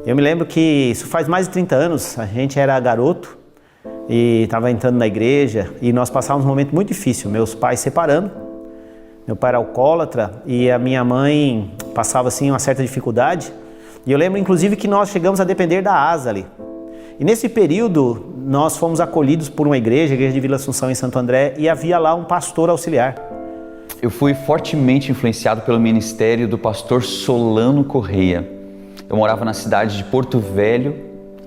Eu me lembro que isso faz mais de 30 anos, a gente era garoto e estava entrando na igreja e nós passávamos um momento muito difícil, meus pais separando, meu pai era alcoólatra e a minha mãe passava assim uma certa dificuldade e eu lembro inclusive que nós chegamos a depender da ASA ali. E nesse período nós fomos acolhidos por uma igreja, a igreja de Vila Assunção em Santo André, e havia lá um pastor auxiliar. Eu fui fortemente influenciado pelo ministério do pastor Solano Correia. Eu morava na cidade de Porto Velho,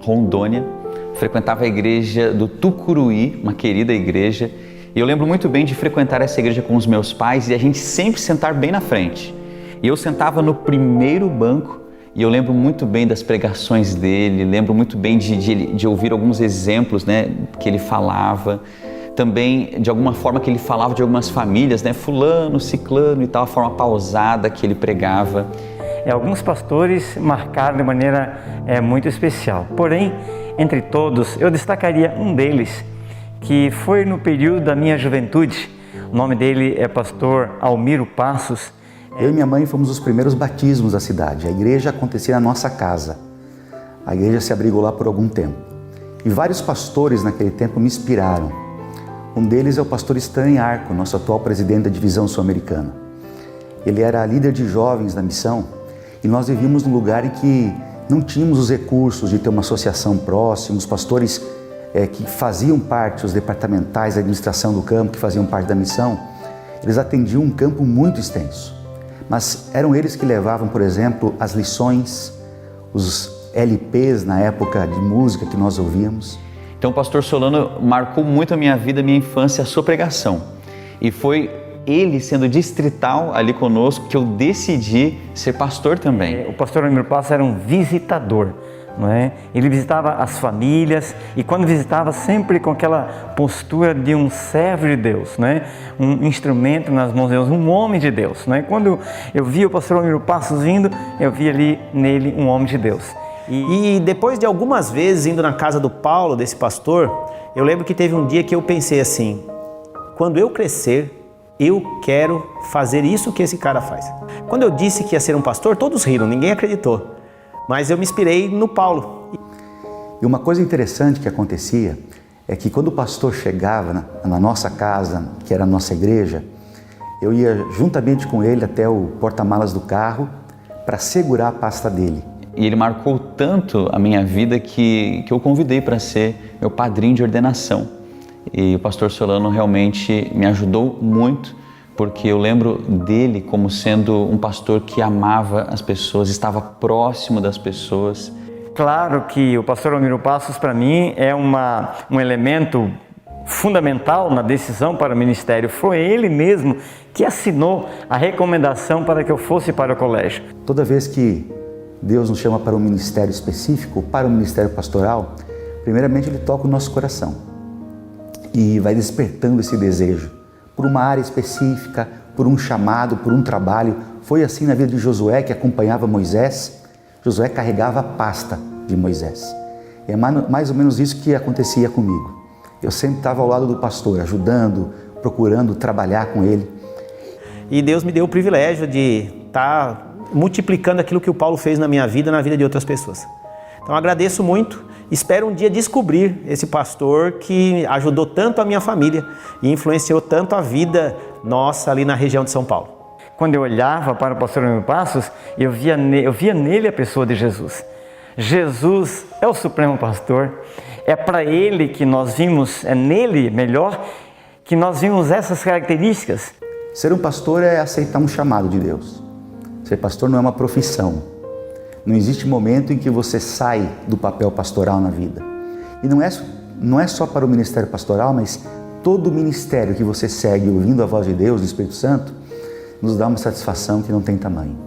Rondônia, frequentava a igreja do Tucuruí, uma querida igreja, e eu lembro muito bem de frequentar essa igreja com os meus pais e a gente sempre sentar bem na frente. E eu sentava no primeiro banco e eu lembro muito bem das pregações dele, lembro muito bem de ouvir alguns exemplos, né, que ele falava. Também, de alguma forma, que ele falava de algumas famílias, né? Fulano, ciclano e tal, a forma pausada que ele pregava. Alguns pastores marcaram de maneira muito especial. Porém, entre todos, eu destacaria um deles, que foi no período da minha juventude. O nome dele é pastor Almiro Passos. Eu e minha mãe fomos os primeiros batismos da cidade. A igreja acontecia na nossa casa. A igreja se abrigou lá por algum tempo. E vários pastores naquele tempo me inspiraram. Um deles é o pastor Stanley Arco, nosso atual presidente da divisão sul-americana. Ele era líder de jovens da missão e nós vivíamos num lugar em que não tínhamos os recursos de ter uma associação próxima, os pastores que faziam parte, os departamentais da administração do campo, que faziam parte da missão, eles atendiam um campo muito extenso. Mas eram eles que levavam, por exemplo, as lições, os LPs na época de música que nós ouvíamos. Então o pastor Solano marcou muito a minha vida, a minha infância, a sua pregação. E foi ele sendo distrital ali conosco que eu decidi ser pastor também. O pastor Almiro Passos era um visitador, não é? Ele visitava as famílias e quando visitava sempre com aquela postura de um servo de Deus, não é? Um instrumento nas mãos de Deus, um homem de Deus, não é? Quando eu via o pastor Almiro Passos vindo, eu via ali nele um homem de Deus. E depois de algumas vezes indo na casa do Paulo, desse pastor, eu lembro que teve um dia que eu pensei assim, quando eu crescer, eu quero fazer isso que esse cara faz. Quando eu disse que ia ser um pastor, todos riram, ninguém acreditou. Mas eu me inspirei no Paulo. E uma coisa interessante que acontecia é que quando o pastor chegava na nossa casa, que era a nossa igreja, eu ia juntamente com ele até o porta-malas do carro para segurar a pasta dele. E ele marcou tanto a minha vida que eu convidei para ser meu padrinho de ordenação. E o pastor Solano realmente me ajudou muito, porque eu lembro dele como sendo um pastor que amava as pessoas, estava próximo das pessoas. Claro que o pastor Almiro Passos, para mim, é um elemento fundamental na decisão para o ministério. Foi ele mesmo que assinou a recomendação para que eu fosse para o colégio. Toda vez que Deus nos chama para um ministério específico, para um ministério pastoral, primeiramente Ele toca o nosso coração e vai despertando esse desejo por uma área específica, por um chamado, por um trabalho. Foi assim na vida de Josué, que acompanhava Moisés. Josué carregava a pasta de Moisés. É mais ou menos isso que acontecia comigo. Eu sempre estava ao lado do pastor, ajudando, procurando trabalhar com ele. E Deus me deu o privilégio de estar multiplicando aquilo que o Paulo fez na minha vida, na vida de outras pessoas. Então agradeço muito, espero um dia descobrir esse pastor que ajudou tanto a minha família e influenciou tanto a vida nossa ali na região de São Paulo. Quando eu olhava para o pastor Almiro Passos, eu via nele a pessoa de Jesus. Jesus é o supremo pastor, é para ele que nós vimos, é nele melhor, que nós vimos essas características. Ser um pastor é aceitar um chamado de Deus. Ser pastor não é uma profissão. Não existe momento em que você sai do papel pastoral na vida. E não é só para o ministério pastoral, mas todo ministério que você segue ouvindo a voz de Deus, do Espírito Santo, nos dá uma satisfação que não tem tamanho.